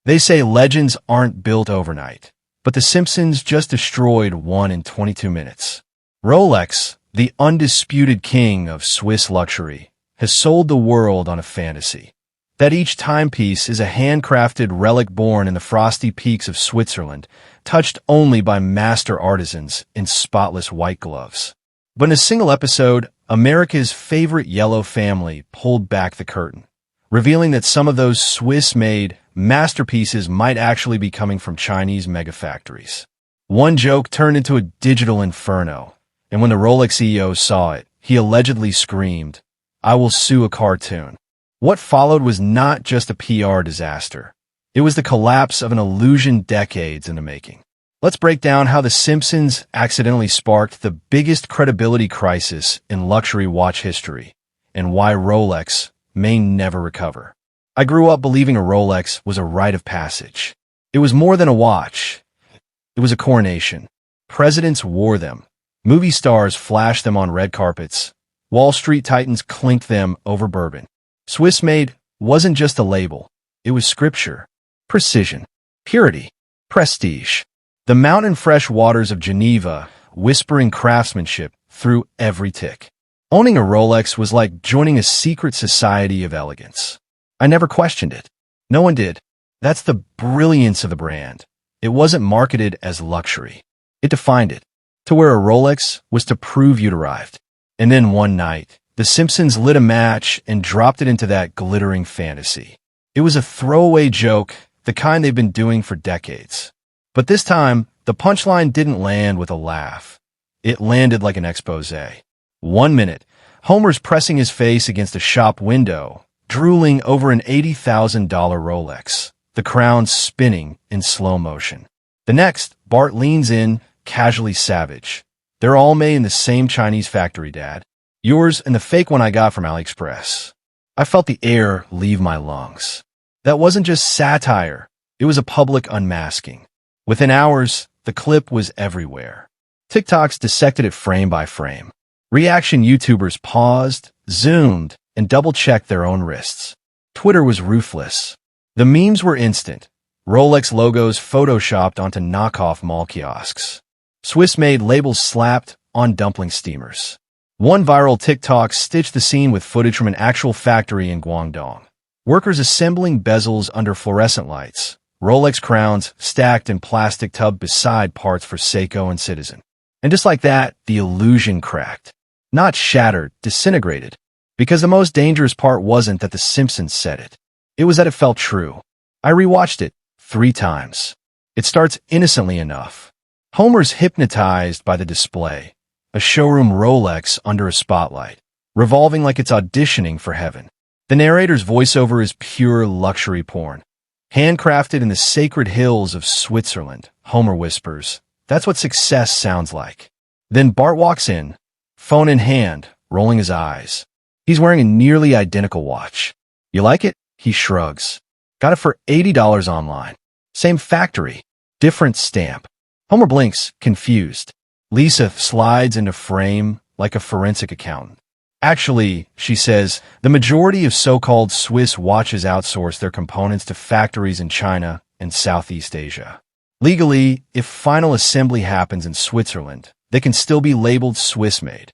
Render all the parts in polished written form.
They say legends aren't built overnight, but the Simpsons just destroyed one in 22 minutes. Rolex, the undisputed king of Swiss luxury, has sold the world on a fantasy that each timepiece is a handcrafted relic born in the frosty peaks of Switzerland, touched only by master artisans in spotless white gloves. But in a single episode, America's favorite yellow family pulled back the curtain, revealing that some of those Swiss-made masterpieces might actually be coming from Chinese megafactories. One joke turned into a digital inferno, and when the Rolex CEO saw it, he allegedly screamed, "I will sue a cartoon." What followed was not just a PR disaster. It was the collapse of an illusion decades in the making. Let's break down how The Simpsons accidentally sparked the biggest credibility crisis in luxury watch history, and why Rolex may never recover. I grew up believing a Rolex was a rite of passage. It was more than a watch. It was a coronation. Presidents wore them. Movie stars flashed them on red carpets. Wall Street titans clinked them over bourbon. Swiss-made wasn't just a label. It was scripture, precision, purity, prestige. The mountain fresh waters of Geneva, whispering craftsmanship through every tick. Owning a Rolex was like joining a secret society of elegance. I never questioned it. No one did. That's the brilliance of the brand. It wasn't marketed as luxury. It defined it. To wear a Rolex was to prove you'd arrived. And then one night, The Simpsons lit a match and dropped it into that glittering fantasy. It was a throwaway joke, the kind they've been doing for decades. But this time, the punchline didn't land with a laugh. It landed like an expose. 1 minute, Homer's pressing his face against a shop window, drooling over an $80,000 Rolex, the crown spinning in slow motion. The next, Bart leans in, casually savage. "They're all made in the same Chinese factory, Dad. Yours and the fake one I got from AliExpress." I felt the air leave my lungs. That wasn't just satire. It was a public unmasking. Within hours, the clip was everywhere. TikToks dissected it frame by frame. Reaction YouTubers paused, zoomed, and double-checked their own wrists. Twitter was ruthless. The memes were instant. Rolex logos photoshopped onto knockoff mall kiosks. Swiss-made labels slapped on dumpling steamers. One viral TikTok stitched the scene with footage from an actual factory in Guangdong. Workers assembling bezels under fluorescent lights. Rolex crowns stacked in plastic tub beside parts for Seiko and Citizen. And just like that, the illusion cracked. Not shattered, disintegrated. Because the most dangerous part wasn't that The Simpsons said it. It was that it felt true. I rewatched it 3 times. It starts innocently enough. Homer's hypnotized by the display. A showroom Rolex under a spotlight, revolving like it's auditioning for heaven. The narrator's voiceover is pure luxury porn. Handcrafted in the sacred hills of Switzerland, Homer whispers, "That's what success sounds like." Then Bart walks in, phone in hand, rolling his eyes. He's wearing a nearly identical watch. "You like it?" He shrugs. "Got it for $80 online. Same factory, different stamp." Homer blinks, confused. Lisa slides into frame like a forensic accountant. "Actually," she says, "the majority of so-called Swiss watches outsource their components to factories in China and Southeast Asia. Legally, if final assembly happens in Switzerland, they can still be labeled Swiss-made.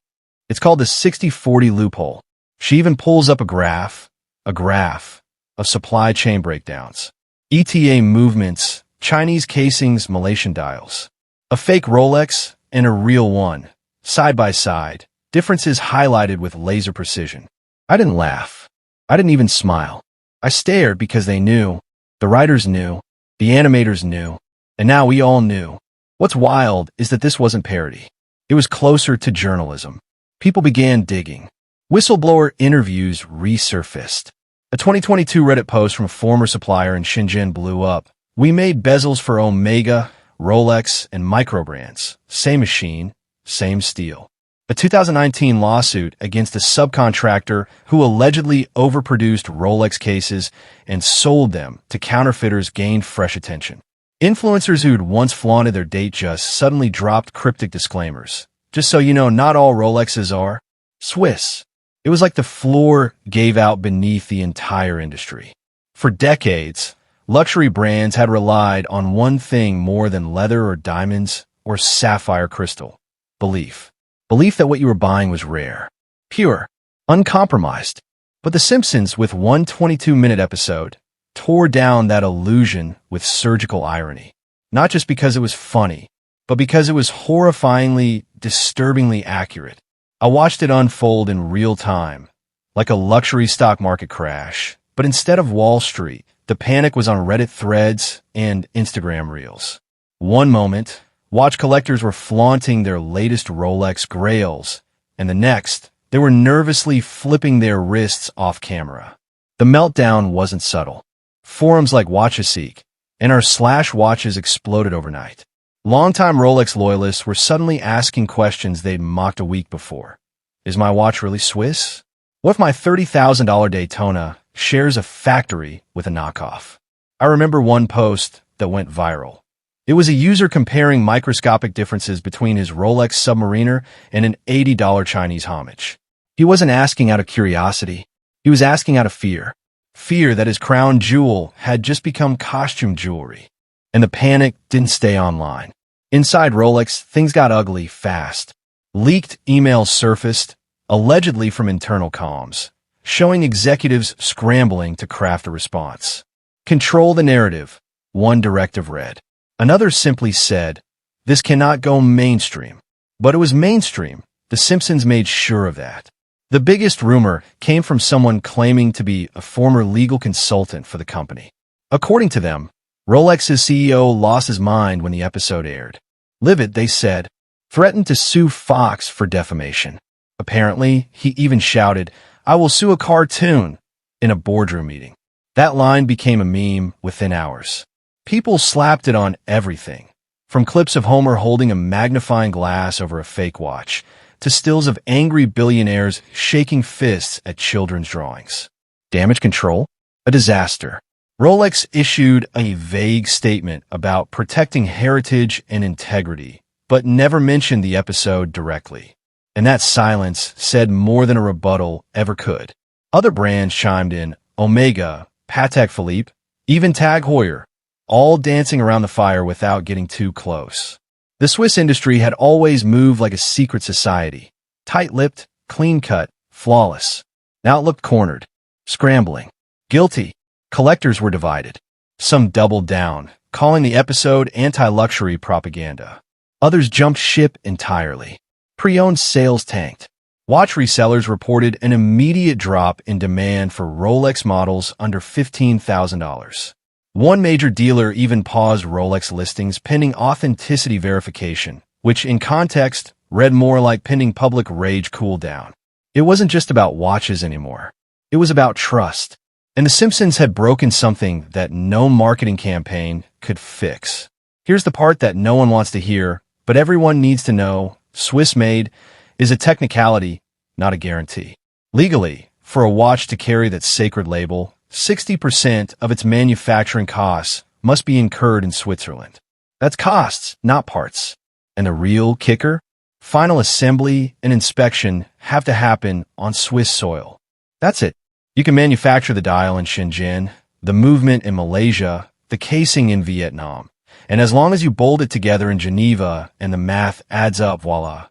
It's called the 60-40 loophole." She even pulls up a graph of supply chain breakdowns. ETA movements, Chinese casings, Malaysian dials. A fake Rolex and a real one, side by side, differences highlighted with laser precision. I didn't laugh. I didn't even smile. I stared because they knew. The writers knew. The animators knew. And now we all knew. What's wild is that this wasn't parody. It was closer to journalism. People began digging. Whistleblower interviews resurfaced. A 2022 Reddit post from a former supplier in Shenzhen blew up. "We made bezels for Omega, Rolex, and micro brands. Same machine, same steel." A 2019 lawsuit against a subcontractor who allegedly overproduced Rolex cases and sold them to counterfeiters gained fresh attention. Influencers who'd once flaunted their date just suddenly dropped cryptic disclaimers. "Just so you know, not all Rolexes are Swiss." It was like the floor gave out beneath the entire industry. For decades, luxury brands had relied on one thing more than leather or diamonds or sapphire crystal: belief. Belief that what you were buying was rare, pure, uncompromised. But The Simpsons, with one 22-minute episode, tore down that illusion with surgical irony. Not just because it was funny, but because it was horrifyingly, disturbingly accurate. I watched it unfold in real time, like a luxury stock market crash. But instead of Wall Street, the panic was on Reddit threads and Instagram reels. One moment, watch collectors were flaunting their latest Rolex grails, and the next, they were nervously flipping their wrists off camera. The meltdown wasn't subtle. Forums like WatchaSeek and r/watches exploded overnight. Longtime Rolex loyalists were suddenly asking questions they'd mocked a week before. Is my watch really Swiss? What if my $30,000 Daytona shares a factory with a knockoff? I remember one post that went viral. It was a user comparing microscopic differences between his Rolex Submariner and an $80 Chinese homage. He wasn't asking out of curiosity. He was asking out of fear. Fear that his crown jewel had just become costume jewelry. And the panic didn't stay online. Inside Rolex, things got ugly fast. Leaked emails surfaced, allegedly from internal comms, showing executives scrambling to craft a response. Control the narrative, one directive read. Another simply said, this cannot go mainstream. But it was mainstream. The Simpsons made sure of that. The biggest rumor came from someone claiming to be a former legal consultant for the company. According to them, Rolex's CEO lost his mind when the episode aired. Livid, they said, threatened to sue Fox for defamation. Apparently, he even shouted, "I will sue a cartoon," in a boardroom meeting. That line became a meme within hours. People slapped it on everything, from clips of Homer holding a magnifying glass over a fake watch, to stills of angry billionaires shaking fists at children's drawings. Damage control? A disaster. Rolex issued a vague statement about protecting heritage and integrity, but never mentioned the episode directly. And that silence said more than a rebuttal ever could. Other brands chimed in: Omega, Patek Philippe, even Tag Heuer, all dancing around the fire without getting too close. The Swiss industry had always moved like a secret society, tight-lipped, clean-cut, flawless. Now it looked cornered, scrambling, guilty. Collectors were divided. Some doubled down, calling the episode anti-luxury propaganda. Others jumped ship entirely. Pre-owned sales tanked. Watch resellers reported an immediate drop in demand for Rolex models under $15,000. One major dealer even paused Rolex listings pending authenticity verification, which in context read more like pending public rage cool down. It wasn't just about watches anymore. It was about trust. And The Simpsons had broken something that no marketing campaign could fix. Here's the part that no one wants to hear, but everyone needs to know: Swiss-made is a technicality, not a guarantee. Legally, for a watch to carry that sacred label, 60% of its manufacturing costs must be incurred in Switzerland. That's costs, not parts. And the real kicker? Final assembly and inspection have to happen on Swiss soil. That's it. You can manufacture the dial in Shenzhen, the movement in Malaysia, the casing in Vietnam. And as long as you bolt it together in Geneva and the math adds up, voila,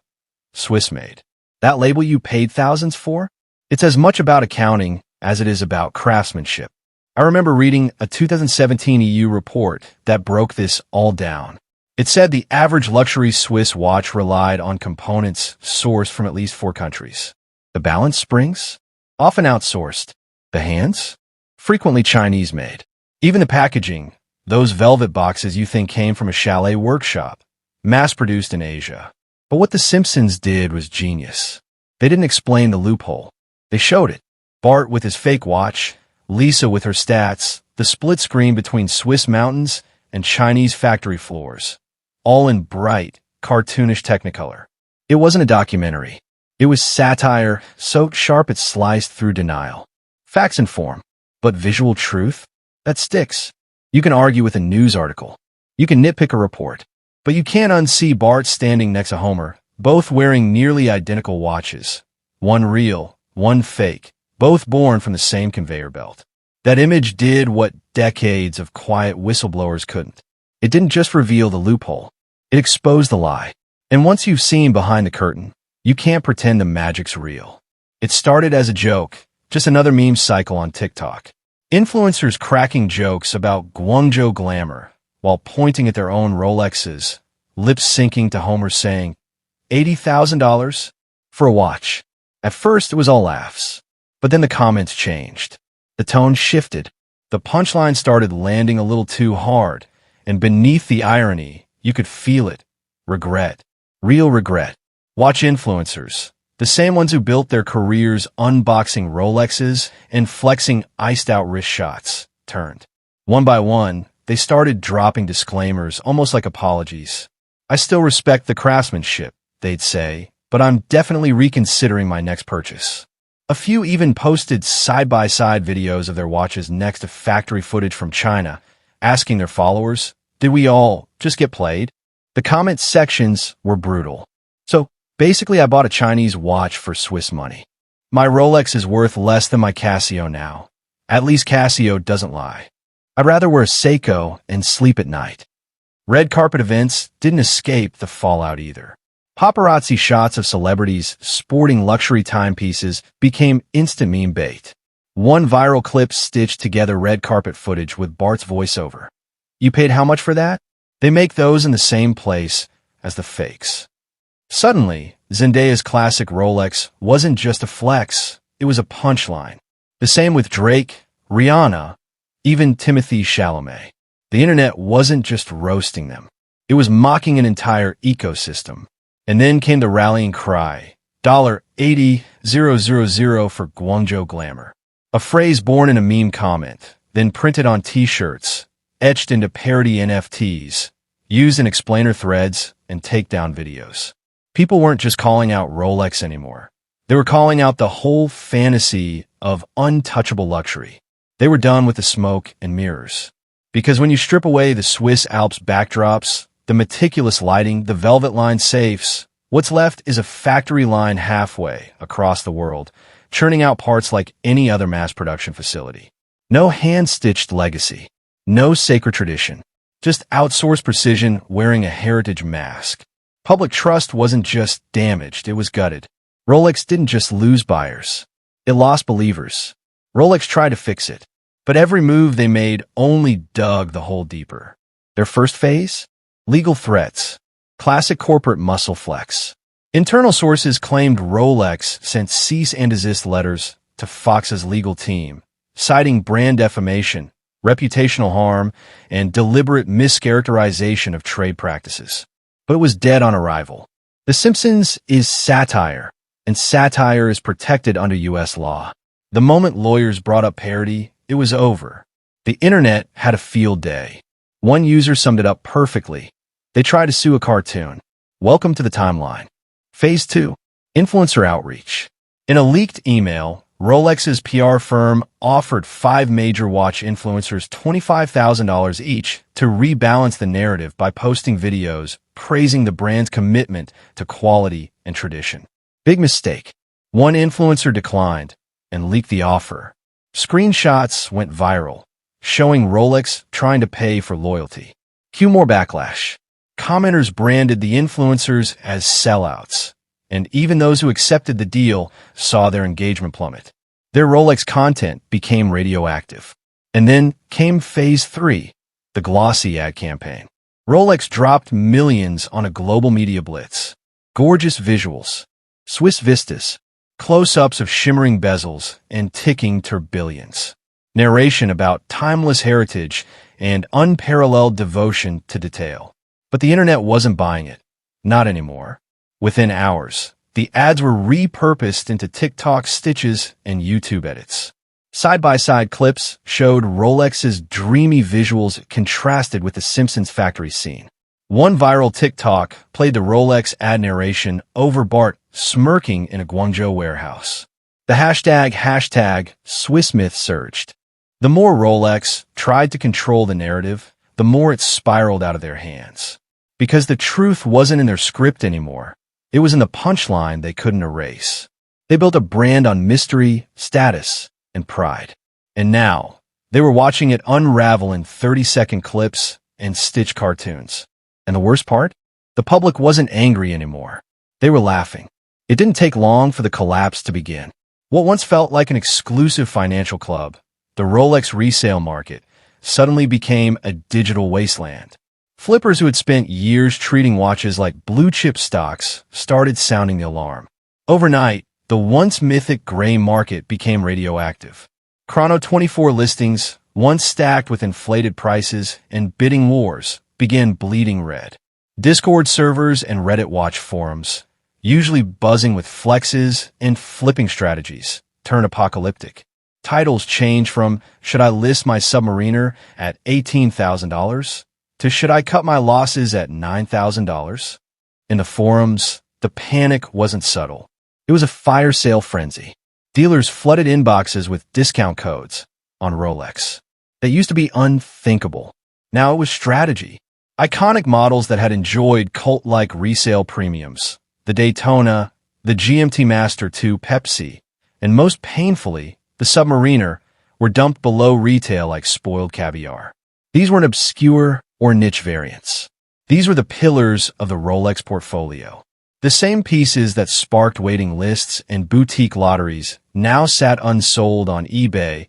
Swiss-made. That label you paid thousands for? It's as much about accounting as it is about craftsmanship. I remember reading a 2017 EU report that broke this all down. It said the average luxury Swiss watch relied on components sourced from at least 4 countries. The balance springs? Often outsourced. The hands? Frequently Chinese-made. Even the packaging, those velvet boxes you think came from a chalet workshop, mass-produced in Asia. But what The Simpsons did was genius. They didn't explain the loophole. They showed it. Bart with his fake watch, Lisa with her stats, the split screen between Swiss mountains and Chinese factory floors, all in bright, cartoonish Technicolor. It wasn't a documentary. It was satire so sharp it sliced through denial. Facts inform, but visual truth? That sticks. You can argue with a news article. You can nitpick a report. But you can't unsee Bart standing next to Homer, both wearing nearly identical watches. One real, one fake. Both born from the same conveyor belt. That image did what decades of quiet whistleblowers couldn't. It didn't just reveal the loophole. It exposed the lie. And once you've seen behind the curtain, you can't pretend the magic's real. It started as a joke, just another meme cycle on TikTok. Influencers cracking jokes about Guangzhou glamour while pointing at their own Rolexes, lips syncing to Homer saying, $80,000 for a watch. At first, it was all laughs. But then the comments changed. The tone shifted. The punchline started landing a little too hard. And beneath the irony, you could feel it. Regret. Real regret. Watch influencers. The same ones who built their careers unboxing Rolexes and flexing iced-out wrist shots, turned. One by one, they started dropping disclaimers, almost like apologies. I still respect the craftsmanship, they'd say, but I'm definitely reconsidering my next purchase. A few even posted side-by-side videos of their watches next to factory footage from China, asking their followers, did we all just get played? The comment sections were brutal. So, basically, I bought a Chinese watch for Swiss money. My Rolex is worth less than my Casio now. At least Casio doesn't lie. I'd rather wear a Seiko and sleep at night. Red carpet events didn't escape the fallout either. Paparazzi shots of celebrities sporting luxury timepieces became instant meme bait. One viral clip stitched together red carpet footage with Bart's voiceover. You paid how much for that? They make those in the same place as the fakes. Suddenly, Zendaya's classic Rolex wasn't just a flex, it was a punchline. The same with Drake, Rihanna, even Timothée Chalamet. The internet wasn't just roasting them. It was mocking an entire ecosystem. And then came the rallying cry, $80,000 for Guangzhou glamour. A phrase born in a meme comment, then printed on t-shirts, etched into parody NFTs, used in explainer threads and takedown videos. People weren't just calling out Rolex anymore. They were calling out the whole fantasy of untouchable luxury. They were done with the smoke and mirrors. Because when you strip away the Swiss Alps backdrops, the meticulous lighting, the velvet-lined safes, what's left is a factory line halfway across the world, churning out parts like any other mass production facility. No hand-stitched legacy. No sacred tradition. Just outsourced precision wearing a heritage mask. Public trust wasn't just damaged, it was gutted. Rolex didn't just lose buyers. It lost believers. Rolex tried to fix it. But every move they made only dug the hole deeper. Their first phase? Legal threats. Classic corporate muscle flex. Internal sources claimed Rolex sent cease and desist letters to Fox's legal team, citing brand defamation, reputational harm, and deliberate mischaracterization of trade practices. But it was dead on arrival. The Simpsons is satire, and satire is protected under U.S. law. The moment lawyers brought up parody, it was over. The internet had a field day. One user summed it up perfectly. They tried to sue a cartoon. Welcome to the timeline. Phase 2. Influencer outreach. In a leaked email, Rolex's PR firm offered 5 major watch influencers $25,000 each to rebalance the narrative by posting videos praising the brand's commitment to quality and tradition. Big mistake. One influencer declined and leaked the offer. Screenshots went viral, showing Rolex trying to pay for loyalty. Cue more backlash. Commenters branded the influencers as sellouts, and even those who accepted the deal saw their engagement plummet. Their Rolex content became radioactive. And then came Phase 3, the glossy ad campaign. Rolex dropped millions on a global media blitz. Gorgeous visuals, Swiss vistas, close-ups of shimmering bezels and ticking tourbillons. Narration about timeless heritage and unparalleled devotion to detail. But the internet wasn't buying it. Not anymore. Within hours, the ads were repurposed into TikTok stitches and YouTube edits. Side-by-side clips showed Rolex's dreamy visuals contrasted with the Simpsons factory scene. One viral TikTok played the Rolex ad narration over Bart smirking in a Guangzhou warehouse. The hashtag Swiss myth surged. The more Rolex tried to control the narrative, the more it spiraled out of their hands. Because the truth wasn't in their script anymore. It was in the punchline they couldn't erase. They built a brand on mystery, status, and pride. And now, They were watching it unravel in 30-second clips and stitch cartoons. And the worst part? The public wasn't angry anymore. They were laughing. It didn't take long for the collapse to begin. What once felt like an exclusive financial club, the Rolex resale market, suddenly became a digital wasteland. Flippers who had spent years treating watches like blue-chip stocks started sounding the alarm. Overnight, the once mythic gray market became radioactive. Chrono 24 listings, once stacked with inflated prices and bidding wars, began bleeding red. Discord servers and Reddit watch forums, usually buzzing with flexes and flipping strategies, turned apocalyptic. Titles changed from, "Should I list my Submariner at $18,000?" to "Should I cut my losses at $9,000?" In the forums, the panic wasn't subtle. It was a fire sale frenzy. Dealers flooded inboxes with discount codes on Rolex. That used to be unthinkable. Now it was strategy. Iconic models that had enjoyed cult-like resale premiums, the Daytona, the GMT Master II Pepsi, and most painfully, the Submariner, were dumped below retail like spoiled caviar. These weren't obscure or niche variants. These were the pillars of the Rolex portfolio. The same pieces that sparked waiting lists and boutique lotteries now sat unsold on eBay,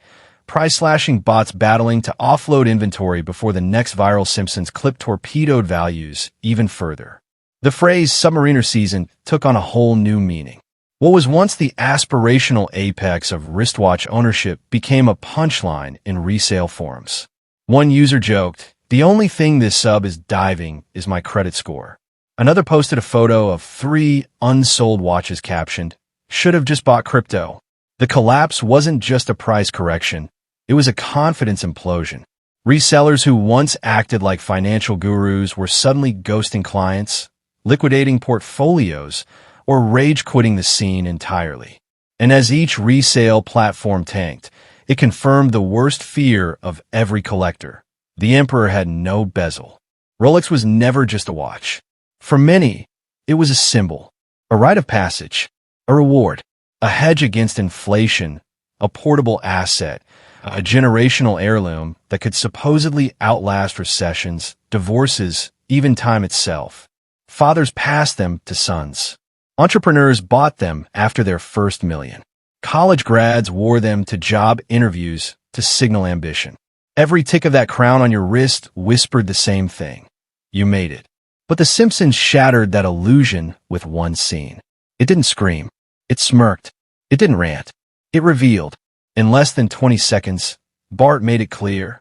price-slashing bots battling to offload inventory before the next viral Simpsons clip torpedoed values even further. The phrase Submariner season took on a whole new meaning. What was once the aspirational apex of wristwatch ownership became a punchline in resale forums. One user joked, "The only thing this sub is diving is my credit score." Another posted a photo of 3 unsold watches captioned, "Should have just bought crypto." The collapse wasn't just a price correction, it was a confidence implosion. Resellers who once acted like financial gurus were suddenly ghosting clients, liquidating portfolios, or rage-quitting the scene entirely. And as each resale platform tanked, it confirmed the worst fear of every collector. The Emperor had no bezel. Rolex was never just a watch. For many, it was a symbol, a rite of passage, a reward, a hedge against inflation, a portable asset, a generational heirloom that could supposedly outlast recessions, divorces, even time itself. Fathers passed them to sons. Entrepreneurs bought them after their first million. College grads wore them to job interviews to signal ambition. Every tick of that crown on your wrist whispered the same thing. You made it. But The Simpsons shattered that illusion with one scene. It didn't scream. It smirked. It didn't rant. It revealed. In less than 20 seconds, Bart made it clear.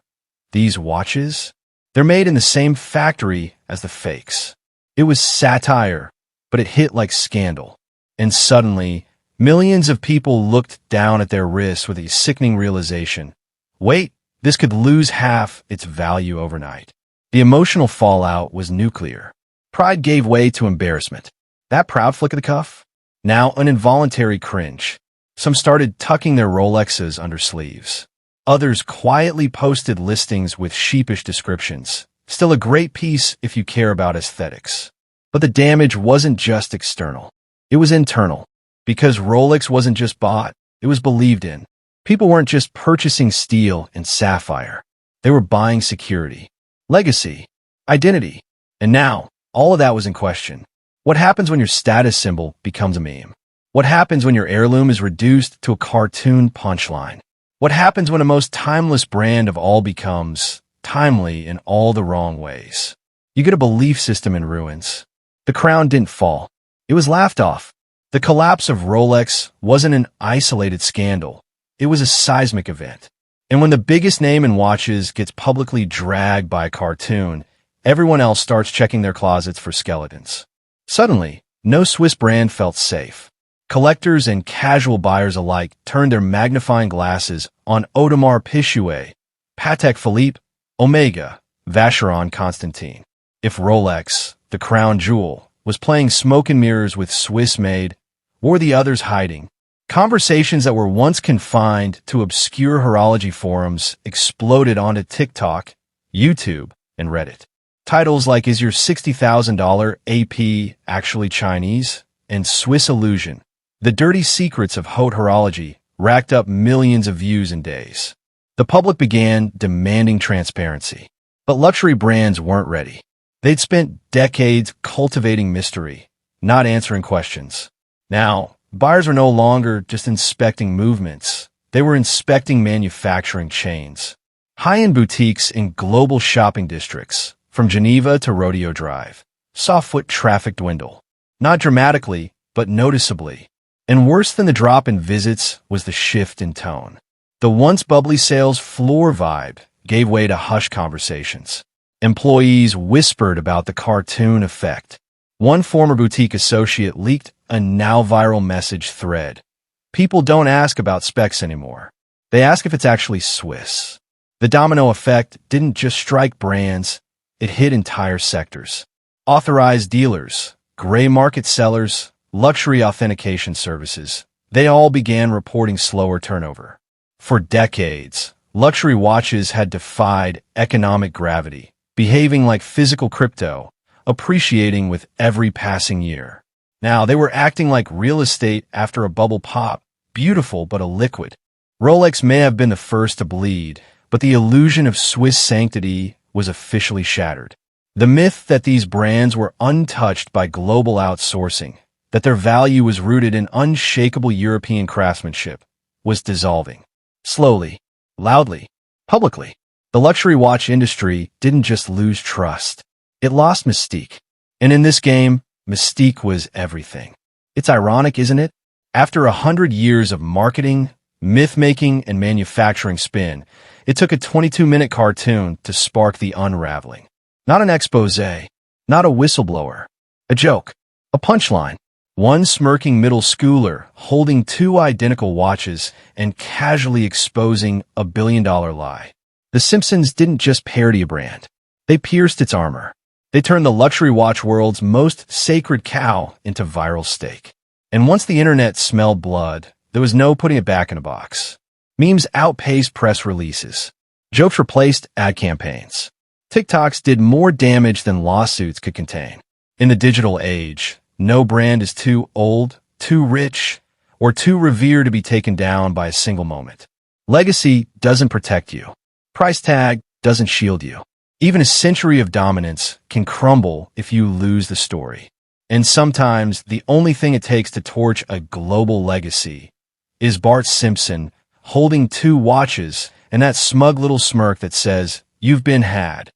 These watches? They're made in the same factory as the fakes. It was satire, but it hit like scandal. And suddenly, millions of people looked down at their wrists with a sickening realization. Wait, this could lose half its value overnight. The emotional fallout was nuclear. Pride gave way to embarrassment. That proud flick of the cuff? Now an involuntary cringe. Some started tucking their Rolexes under sleeves. Others quietly posted listings with sheepish descriptions. Still a great piece if you care about aesthetics. But the damage wasn't just external. It was internal. Because Rolex wasn't just bought, it was believed in. People weren't just purchasing steel and sapphire. They were buying security, legacy, identity. And now, all of that was in question. What happens when your status symbol becomes a meme? What happens when your heirloom is reduced to a cartoon punchline? What happens when the most timeless brand of all becomes timely in all the wrong ways? You get a belief system in ruins. The crown didn't fall. It was laughed off. The collapse of Rolex wasn't an isolated scandal. It was a seismic event. And when the biggest name in watches gets publicly dragged by a cartoon, everyone else starts checking their closets for skeletons. Suddenly, no Swiss brand felt safe. Collectors and casual buyers alike turned their magnifying glasses on Audemars Piguet, Patek Philippe, Omega, Vacheron Constantin. If Rolex, the crown jewel, was playing smoke and mirrors with Swiss-made, were the others hiding? Conversations that were once confined to obscure horology forums exploded onto TikTok, YouTube, and Reddit. Titles like "Is your $60,000 AP actually Chinese?" and "Swiss Illusion," the dirty secrets of haute horology, racked up millions of views in days. The public began demanding transparency. But luxury brands weren't ready. They'd spent decades cultivating mystery, not answering questions. Now, buyers were no longer just inspecting movements. They were inspecting manufacturing chains. High-end boutiques in global shopping districts, from Geneva to Rodeo Drive, saw foot traffic dwindle. Not dramatically, but noticeably. And worse than the drop in visits was the shift in tone. The once bubbly sales floor vibe gave way to hushed conversations. Employees whispered about the cartoon effect. One former boutique associate leaked a now-viral message thread. People don't ask about specs anymore. They ask if it's actually Swiss. The domino effect didn't just strike brands, it hit entire sectors. Authorized dealers, gray market sellers, luxury authentication services, they all began reporting slower turnover. For decades, luxury watches had defied economic gravity, behaving like physical crypto, appreciating with every passing year. Now they were acting like real estate after a bubble pop, beautiful but illiquid. Rolex may have been the first to bleed, but the illusion of Swiss sanctity was officially shattered. The myth that these brands were untouched by global outsourcing, that their value was rooted in unshakable European craftsmanship, was dissolving. Slowly, loudly, publicly. The luxury watch industry didn't just lose trust. It lost mystique. And in this game, mystique was everything. It's ironic, isn't it? After 100 years of marketing, myth-making, and manufacturing spin, it took a 22-minute cartoon to spark the unraveling. Not an expose, not a whistleblower, a joke, a punchline. One smirking middle schooler holding two identical watches and casually exposing a billion-dollar lie. The Simpsons didn't just parody a brand. They pierced its armor. They turned the luxury watch world's most sacred cow into viral steak. And once the internet smelled blood, there was no putting it back in a box. Memes outpaced press releases. Jokes replaced ad campaigns. TikToks did more damage than lawsuits could contain. In the digital age, no brand is too old, too rich, or too revered to be taken down by a single moment. Legacy doesn't protect you. Price tag doesn't shield you. Even a century of dominance can crumble if you lose the story. And sometimes the only thing it takes to torch a global legacy is Bart Simpson holding two watches and that smug little smirk that says, "You've been had."